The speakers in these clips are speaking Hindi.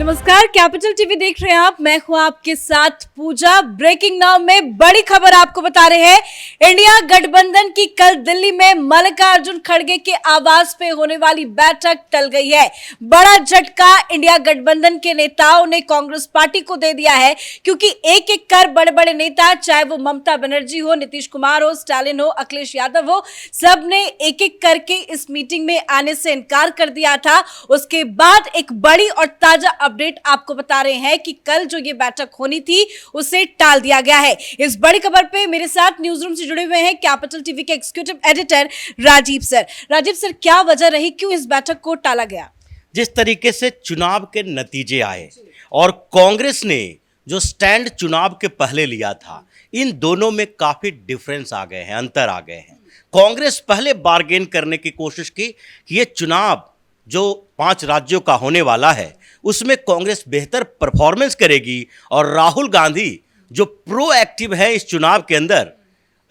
नमस्कार, कैपिटल टीवी देख रहे हैं आप। मैं हूं आपके साथ पूजा। ब्रेकिंग नाउ में बड़ी खबर आपको बता रहे हैं। इंडिया गठबंधन की कल दिल्ली में मल्लिकार्जुन खड़गे के आवास पे होने वाली बैठक टल गई है। बड़ा झटका इंडिया गठबंधन के नेताओं ने कांग्रेस पार्टी को दे दिया है, क्योंकि एक एक कर बड़े बड़े नेता, चाहे वो ममता बनर्जी हो, नीतीश कुमार हो, स्टालिन हो, अखिलेश यादव हो, सब ने एक एक करके इस मीटिंग में आने से इनकार कर दिया था। उसके बाद एक बड़ी और ताजा अपडेट आपको बता रहे हैं कि कल जो ये बैठक होनी थी उसे टाल दिया गया है। इस बड़ी खबर पे मेरे साथ न्यूज रूम से जुड़े हुए हैं कैपिटल टीवी के executive editor Rajiv sir. Rajiv sir, क्या वजह रही, क्यों इस बैठक को टाला गया? जिस तरीके से चुनाव के नतीजे आए और कांग्रेस ने जो स्टैंड चुनाव के पहले लिया था, इन दोनों में काफी डिफरेंस आ गए हैं, अंतर आ गए हैं। कांग्रेस पहले बार्गेन करने की कोशिश की कि ये चुनाव जो 5 राज्यों का होने वाला है उसमें कांग्रेस बेहतर परफॉर्मेंस करेगी, और राहुल गांधी जो प्रोएक्टिव है इस चुनाव के अंदर,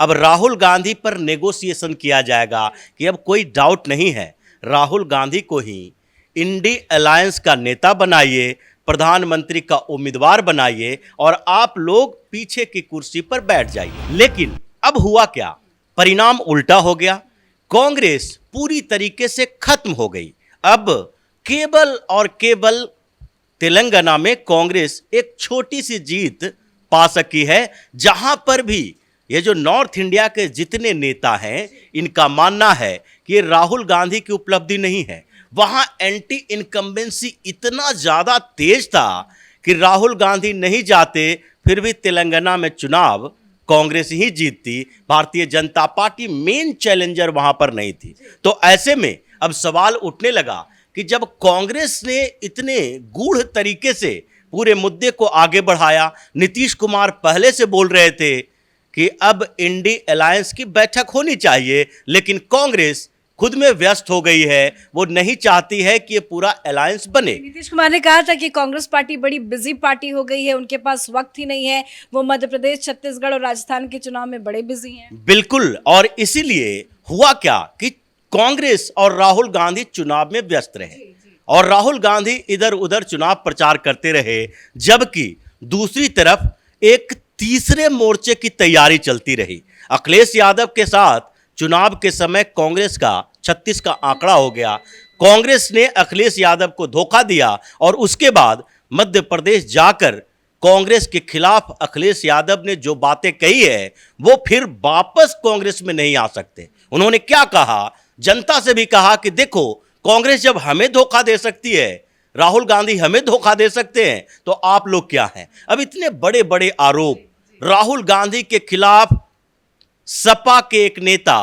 अब राहुल गांधी पर नेगोशिएशन किया जाएगा कि अब कोई डाउट नहीं है, राहुल गांधी को ही इंडी अलायंस का नेता बनाइए, प्रधानमंत्री का उम्मीदवार बनाइए और आप लोग पीछे की कुर्सी पर बैठ जाइए। लेकिन अब हुआ क्या? परिणाम उल्टा हो गया। कांग्रेस पूरी तरीके से खत्म हो गई। अब केवल और केवल तेलंगाना में कांग्रेस एक छोटी सी जीत पा सकी है, जहां पर भी ये जो नॉर्थ इंडिया के जितने नेता हैं, इनका मानना है कि ये राहुल गांधी की उपलब्धि नहीं है। वहां एंटी इनकम्बेंसी इतना ज्यादा तेज था कि राहुल गांधी नहीं जाते फिर भी तेलंगाना में चुनाव कांग्रेस ही जीतती। Bharatiya Janata party main challenger वहां पर नहीं थी। तो ऐसे में अब सवाल उठने लगा कि जब कांग्रेस ने इतने गूढ़ तरीके से पूरे मुद्दे को आगे बढ़ाया, नीतीश कुमार पहले से बोल रहे थे कि अब इंडी अलायंस की बैठक होनी चाहिए, लेकिन कांग्रेस खुद में व्यस्त हो गई है। वो नहीं चाहती है कि ये पूरा अलायंस बने। नीतीश कुमार ने कहा था कि कांग्रेस पार्टी बड़ी बिजी पार्टी हो गई है, उनके पास वक्त ही नहीं है, वो मध्य प्रदेश, छत्तीसगढ़ और राजस्थान के चुनाव में बड़े बिजी हैं। बिल्कुल, और इसीलिए हुआ क्या कि कांग्रेस और राहुल गांधी चुनाव में व्यस्त रहे और राहुल गांधी इधर उधर चुनाव प्रचार करते रहे, जबकि दूसरी तरफ एक तीसरे मोर्चे की तैयारी चलती रही। अखिलेश यादव के साथ चुनाव के समय कांग्रेस का 36 का आंकड़ा हो गया। कांग्रेस ने अखिलेश यादव को धोखा दिया और उसके बाद मध्य प्रदेश जाकर कांग्रेस के खिलाफ अखिलेश यादव ने जो बातें कही है वो फिर वापस कांग्रेस में नहीं आ सकते। उन्होंने क्या कहा? जनता से भी कहा कि देखो, कांग्रेस जब हमें धोखा दे सकती है, राहुल गांधी हमें धोखा दे सकते हैं, तो आप लोग क्या हैं? अब इतने बड़े बड़े आरोप राहुल गांधी के खिलाफ सपा के एक नेता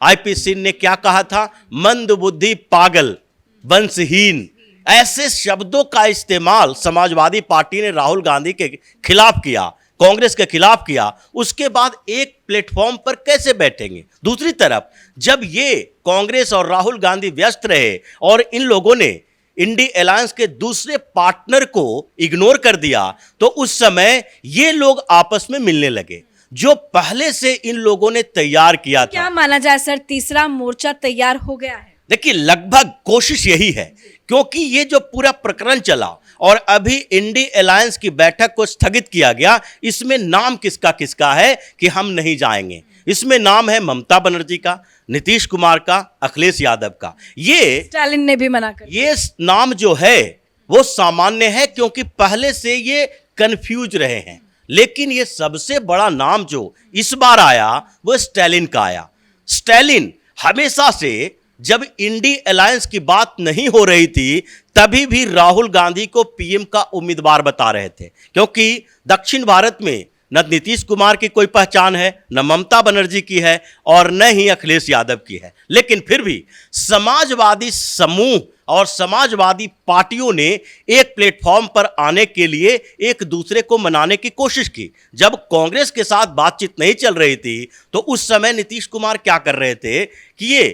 आईपी सिंह ने क्या कहा था? मंदबुद्धि, पागल, वंशहीन, ऐसे शब्दों का इस्तेमाल समाजवादी पार्टी ने राहुल गांधी के खिलाफ किया, कांग्रेस के खिलाफ किया। उसके बाद एक प्लेटफॉर्म पर कैसे बैठेंगे? दूसरी तरफ जब ये कांग्रेस और राहुल गांधी व्यस्त रहे और इन लोगों ने इंडी अलायंस के दूसरे पार्टनर को इग्नोर कर दिया, तो उस समय ये लोग आपस में मिलने लगे, जो पहले से इन लोगों ने तैयार किया था। क्या माना जाए सर, तीसरा मोर्चा तैयार हो गया है? देखिए, लगभग कोशिश यही है, क्योंकि ये जो पूरा प्रकरण चला और अभी इंडी अलायंस की बैठक को स्थगित किया गया, इसमें नाम किसका किसका है कि हम नहीं जाएंगे। इसमें नाम है ममता बनर्जी का, नीतीश कुमार का, अखिलेश यादव का। ये स्टालिन ने भी मना कर दिया। ये नाम जो है वो सामान्य है, क्योंकि पहले से ये कंफ्यूज रहे हैं। लेकिन ये सबसे बड़ा नाम जो इस बार आया वो स्टालिन का आया। स्टालिन हमेशा से जब इंडी अलायंस की बात नहीं हो रही थी, तभी भी राहुल गांधी को पीएम का उम्मीदवार बता रहे थे, क्योंकि दक्षिण भारत में न नीतीश कुमार की कोई पहचान है, न ममता बनर्जी की है और न ही अखिलेश यादव की है। लेकिन फिर भी समाजवादी समूह और समाजवादी पार्टियों ने एक प्लेटफॉर्म पर आने के लिए एक दूसरे को मनाने की कोशिश की। जब कांग्रेस के साथ बातचीत नहीं चल रही थी, तो उस समय नीतीश कुमार क्या कर रहे थे कि ये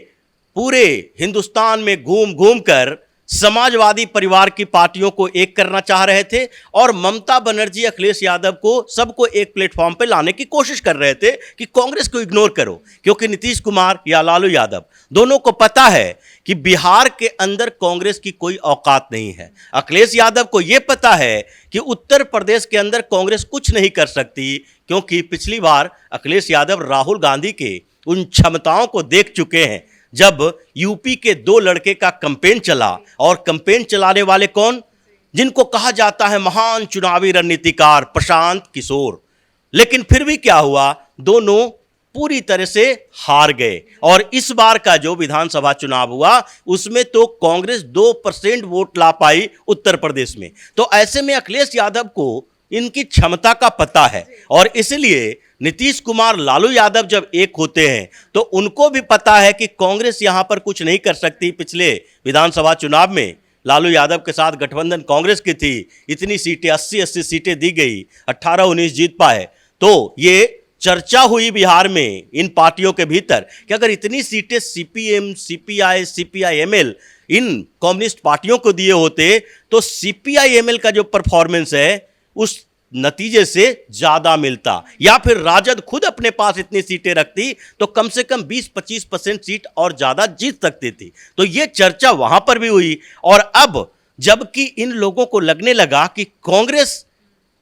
पूरे हिंदुस्तान में घूम घूम कर समाजवादी परिवार की पार्टियों को एक करना चाह रहे थे और ममता बनर्जी अखिलेश यादव को सबको एक प्लेटफॉर्म पे लाने की कोशिश कर रहे थे कि कांग्रेस को इग्नोर करो, क्योंकि नीतीश कुमार या लालू यादव दोनों को पता है कि बिहार के अंदर कांग्रेस की कोई औकात नहीं है। अखिलेश यादव को यह पता है कि उत्तर प्रदेश के अंदर कांग्रेस कुछ नहीं कर सकती, क्योंकि पिछली बार अखिलेश यादव राहुल गांधी के उन क्षमताओं को देख चुके हैं जब यूपी के 2 लड़के का कैंपेन चला। और कैंपेन चलाने वाले कौन? जिनको कहा जाता है महान चुनावी रणनीतिकार प्रशांत किशोर। लेकिन फिर भी क्या हुआ, दोनों पूरी तरह से हार गए। और इस बार का जो विधानसभा चुनाव हुआ उसमें तो कांग्रेस 2% वोट ला पाई उत्तर प्रदेश में। तो ऐसे में अखिलेश यादव को इनकी क्षमता का पता है और इसलिए नीतीश कुमार लालू यादव जब एक होते हैं तो उनको भी पता है कि कांग्रेस यहां पर कुछ नहीं कर सकती। पिछले विधानसभा चुनाव में लालू यादव के साथ गठबंधन कांग्रेस की थी, इतनी सीटें 80-80 सीटें दी गई, 18-19 जीत पाए। तो ये चर्चा हुई बिहार में इन पार्टियों के भीतर कि अगर इतनी सीटें सीपीएम, सीपीआई, सीपीआईएमएल इन कम्युनिस्ट पार्टियों को दिए होते तो सीपीआईएमएल का जो परफॉर्मेंस है उस नतीजे से ज्यादा मिलता, या फिर राजद खुद अपने पास इतनी सीटें रखती तो कम से कम 20-25% सीट और ज्यादा जीत सकती थी। तो ये चर्चा वहां पर भी हुई। और अब जबकि इन लोगों को लगने लगा कि कांग्रेस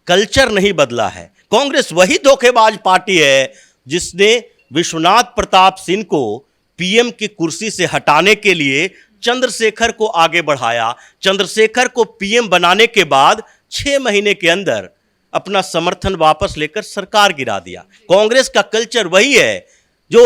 कल्चर नहीं बदला है, कांग्रेस वही धोखेबाज पार्टी है जिसने विश्वनाथ प्रताप सिंह को पीएम की कुर्सी से हटाने के लिए चंद्रशेखर को आगे बढ़ाया, चंद्रशेखर को पीएम बनाने के बाद 6 महीने के अंदर अपना समर्थन वापस लेकर सरकार गिरा दिया। कांग्रेस का कल्चर वही है जो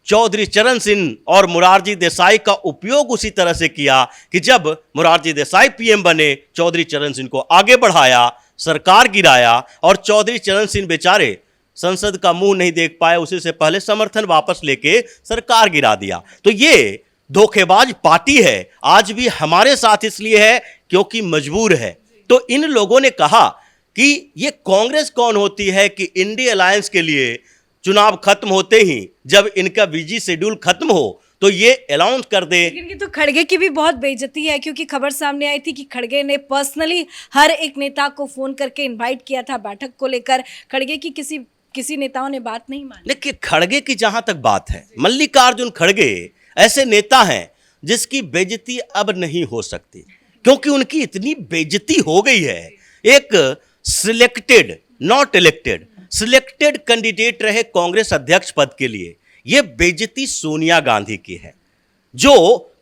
चौधरी चरण सिंह और मोरारजी देसाई का उपयोग उसी तरह से किया कि जब मोरारजी देसाई पीएम बने, चौधरी चरण सिंह को आगे बढ़ाया, सरकार गिराया और चौधरी चरण सिंह बेचारे संसद का मुंह नहीं देख पाए, उसी से पहले समर्थन वापस लेके सरकार गिरा दिया। तो ये धोखेबाज पार्टी है, आज भी हमारे साथ इसलिए है क्योंकि मजबूर है। तो इन लोगों ने कहा कि ये कांग्रेस कौन होती है कि इंडिया अलायंस के लिए चुनाव खत्म होते ही जब इनका बिजी शेड्यूल खत्म हो तो ये अनाउंस कर दे। लेकिन ये तो खड़गे की भी बहुत बेइज्जती है, क्योंकि खबर सामने आई थी कि खड़गे ने पर्सनली हर एक नेता को फोन करके इनवाइट किया था बैठक को लेकर। खड़गे की किसी नेताओं ने बात नहीं मानी। लेकिन खड़गे की जहां तक बात है, मल्लिकार्जुन खड़गे ऐसे नेता हैं जिसकी बेइज्जती अब नहीं हो सकती, क्योंकि उनकी इतनी बेइज्जती हो गई है। एक selected, not elected, selected candidate रहे कांग्रेस अध्यक्ष पद के लिए। यह बेइज्जती सोनिया गांधी की है जो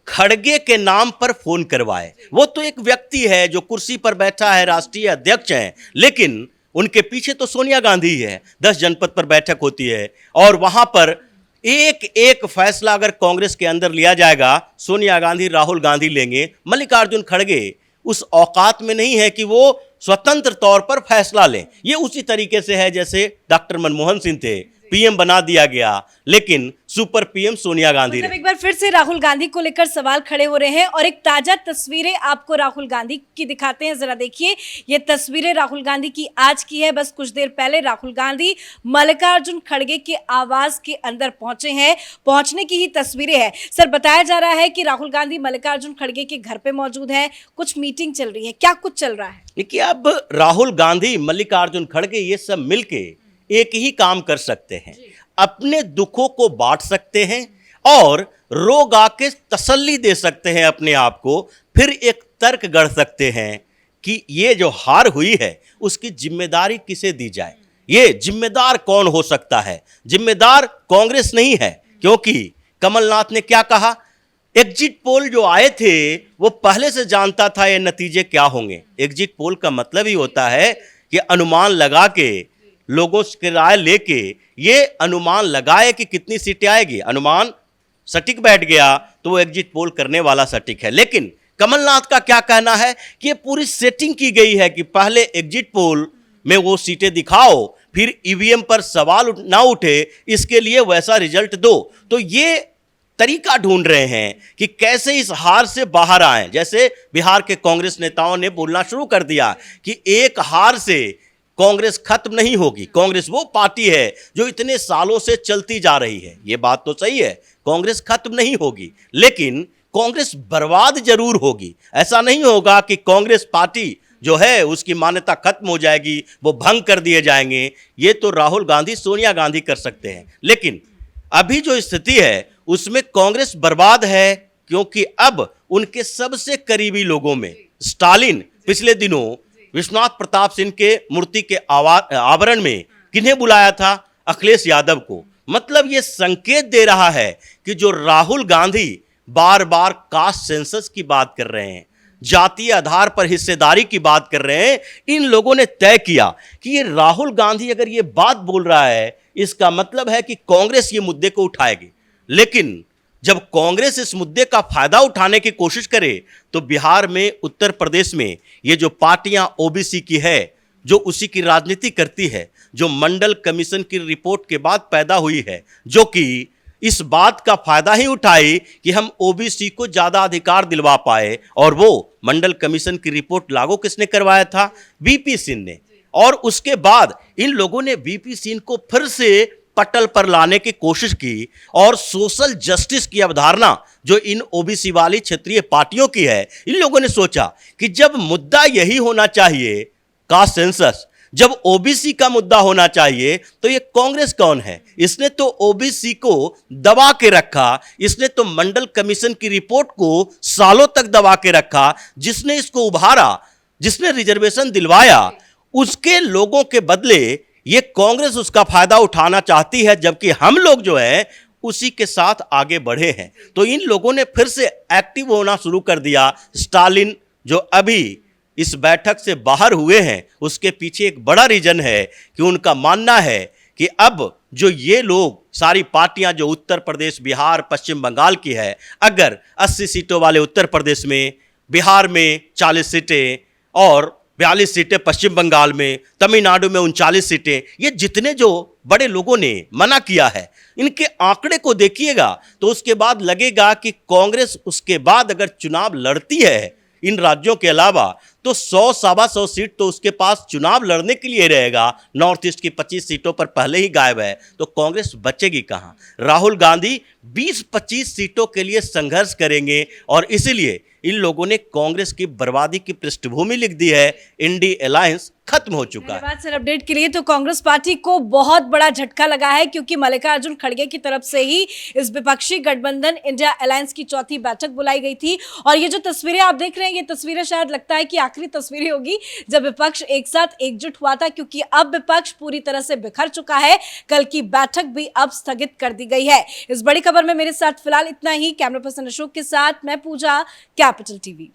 खड़गे के नाम पर फोन करवाए। वो तो एक व्यक्ति है जो कुर्सी पर बैठा है, राष्ट्रीय अध्यक्ष हैं, लेकिन उनके पीछे तो सोनिया गांधी ही है। 10 जनपद पर बैठक होती है और वहां पर एक एक फैसला अगर कांग्रेस के अंदर लिया जाएगा, सोनिया गांधी, राहुल गांधी लेंगे। मल्लिकार्जुन खड़गे उस औकात में नहीं है कि वो स्वतंत्र तौर पर फैसला लें। ये उसी तरीके से है जैसे डॉक्टर मनमोहन सिंह थे, पीएम बना दिया गया, लेकिन सुपर पीएम सोनिया गांधी मतलब एक बार फिर से राहुल गांधी को लेकर सवाल खड़े हो रहे हैं। और एक ताजा तस्वीरें आपको राहुल गांधी की दिखाते हैं, जरा देखिए। ये तस्वीरें राहुल गांधी की आज की है। बस कुछ देर पहले राहुल गांधी मल्लिकार्जुन खड़गे के आवास के अंदर पहुंचे हैं, पहुंचने की ही तस्वीरें हैं। सर, बताया जा रहा है कि राहुल गांधी मल्लिकार्जुन खड़गे के घर पे मौजूद है, कुछ मीटिंग चल रही है, क्या कुछ चल रहा है? देखिए, अब राहुल गांधी, मल्लिकार्जुन खड़गे ये सब मिलके एक ही काम कर सकते हैं, अपने दुखों को बांट सकते हैं और रो गा के तसल्ली दे सकते हैं अपने आप को। फिर एक तर्क गढ़ सकते हैं कि ये जो हार हुई है उसकी जिम्मेदारी किसे दी जाए। ये जिम्मेदार कौन हो सकता है? जिम्मेदार कांग्रेस नहीं है, क्योंकि कमलनाथ ने क्या कहा, एग्जिट पोल जो आए थे वो पहले से जानता था ये नतीजे क्या होंगे। एग्जिट पोल का मतलब ही होता है कि अनुमान लगा के, लोगों की राय लेके ये अनुमान लगाए कि कितनी सीटें आएगी। अनुमान सटीक बैठ गया तो वो एग्जिट पोल करने वाला सटीक है। लेकिन कमलनाथ का क्या कहना है कि ये पूरी सेटिंग की गई है कि पहले एग्जिट पोल में वो सीटें दिखाओ, फिर ईवीएम पर सवाल ना उठे, इसके लिए वैसा रिजल्ट दो। तो ये तरीका ढूंढ रहे हैं कि कैसे इस हार से बाहर आए। जैसे बिहार के कांग्रेस नेताओं ने बोलना शुरू कर दिया कि एक हार से कांग्रेस खत्म नहीं होगी। कांग्रेस वो पार्टी है जो इतने सालों से चलती जा रही है। ये बात तो सही है, कांग्रेस खत्म नहीं होगी, लेकिन कांग्रेस बर्बाद जरूर होगी। ऐसा नहीं होगा कि कांग्रेस पार्टी जो है उसकी मान्यता खत्म हो जाएगी, वो भंग कर दिए जाएंगे। ये तो राहुल गांधी, सोनिया गांधी कर सकते हैं, लेकिन अभी जो स्थिति है उसमें कांग्रेस बर्बाद है, क्योंकि अब उनके सबसे करीबी लोगों में स्टालिन पिछले दिनों विश्वनाथ प्रताप सिंह के मूर्ति के आवरण में किन्हें बुलाया था? अखिलेश यादव को। मतलब ये संकेत दे रहा है कि जो राहुल गांधी बार बार कास्ट सेंसस की बात कर रहे हैं, जातीय आधार पर हिस्सेदारी की बात कर रहे हैं, इन लोगों ने तय किया कि ये राहुल गांधी अगर ये बात बोल रहा है, इसका मतलब है कि कांग्रेस ये मुद्दे को उठाएगी। लेकिन जब कांग्रेस इस मुद्दे का फायदा उठाने की कोशिश करे तो बिहार में, उत्तर प्रदेश में ये जो पार्टियां ओबीसी की है, जो उसी की राजनीति करती है, जो मंडल कमीशन की रिपोर्ट के बाद पैदा हुई है, जो कि इस बात का फायदा ही उठाई कि हम ओबीसी को ज्यादा अधिकार दिलवा पाए, और वो मंडल कमीशन की रिपोर्ट लागू किसने करवाया था? वीपी सिंह ने। और उसके बाद इन लोगों ने वीपी सिंह को फिर से पटल पर लाने की कोशिश की, और सोशल जस्टिस की अवधारणा जो इन ओबीसी वाली क्षेत्रीय पार्टियों की है, इन लोगों ने सोचा कि जब मुद्दा यही होना चाहिए कास्ट सेंसस, जब ओबीसी का मुद्दा होना चाहिए, तो ये कांग्रेस कौन है? इसने तो ओबीसी को दबा के रखा, इसने तो मंडल कमीशन की रिपोर्ट को सालों तक दबा के रखा। जिसने इसको उभारा, जिसने रिजर्वेशन दिलवाया, उसके लोगों के बदले ये कांग्रेस उसका फायदा उठाना चाहती है, जबकि हम लोग जो है उसी के साथ आगे बढ़े हैं। तो इन लोगों ने फिर से एक्टिव होना शुरू कर दिया। स्टालिन जो अभी इस बैठक से बाहर हुए हैं, उसके पीछे एक बड़ा रीजन है कि उनका मानना है कि अब जो ये लोग, सारी पार्टियां जो उत्तर प्रदेश, बिहार, पश्चिम बंगाल की है, अगर 80 सीटों वाले उत्तर प्रदेश में, बिहार में 40 सीटें और 42 सीटें पश्चिम बंगाल में, तमिलनाडु में 39 सीटें, ये जितने जो बड़े लोगों ने मना किया है, इनके आंकड़े को देखिएगा तो उसके बाद लगेगा कि कांग्रेस उसके बाद अगर चुनाव लड़ती है इन राज्यों के अलावा, तो 100-125 सीट तो उसके पास चुनाव लड़ने के लिए रहेगा। नॉर्थ ईस्ट की 25 सीटों पर पहले ही गायब है, तो कांग्रेस बचेगी कहां? राहुल गांधी 20-25 सीटों के लिए संघर्ष करेंगे, और इसीलिए इन लोगों ने कांग्रेस की बर्बादी की पृष्ठभूमि लिख दी है। इंडी अलायंस खत्म हो चुका है। धन्यवाद सर अपडेट के लिए। तो कांग्रेस पार्टी को बहुत बड़ा झटका लगा है, क्योंकि मल्लिकार्जुन खड़गे की तरफ से ही इस विपक्षी गठबंधन इंडिया अलायंस की चौथी बैठक बुलाई गई थी। और ये जो तस्वीरें आप देख रहे हैं, ये तस्वीरें शायद लगता है कि आखिरी तस्वीरें होगी जब विपक्ष एक साथ एकजुट हुआ था, क्योंकि अब विपक्ष पूरी तरह से बिखर चुका है। कल की बैठक भी अब स्थगित कर दी गई है। इस बड़ी खबर में मेरे साथ फिलहाल इतना ही। कैमरा पर्सन अशोक के साथ मैं पूजा, कैपिटल टीवी।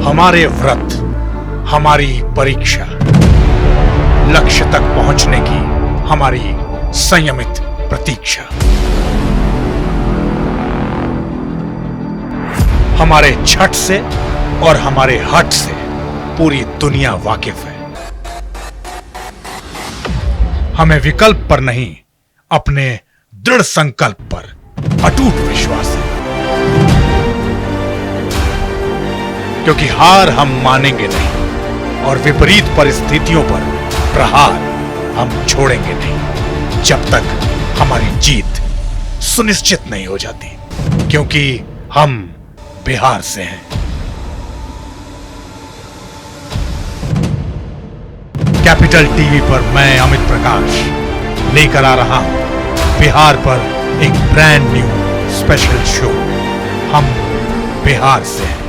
हमारे व्रत, हमारी परीक्षा, लक्ष्य तक पहुंचने की हमारी संयमित प्रतीक्षा। हमारे छठ से और हमारे हठ से पूरी दुनिया वाकिफ है। हमें विकल्प पर नहीं, अपने दृढ़ संकल्प पर अटूट विश्वास है, क्योंकि हार हम मानेंगे नहीं और विपरीत परिस्थितियों पर प्रहार हम छोड़ेंगे नहीं, जब तक हमारी जीत सुनिश्चित नहीं हो जाती, क्योंकि हम बिहार से हैं। कैपिटल टीवी पर मैं अमित प्रकाश लेकर आ रहा हूं बिहार पर एक ब्रांड न्यू स्पेशल शो। हम बिहार से हैं।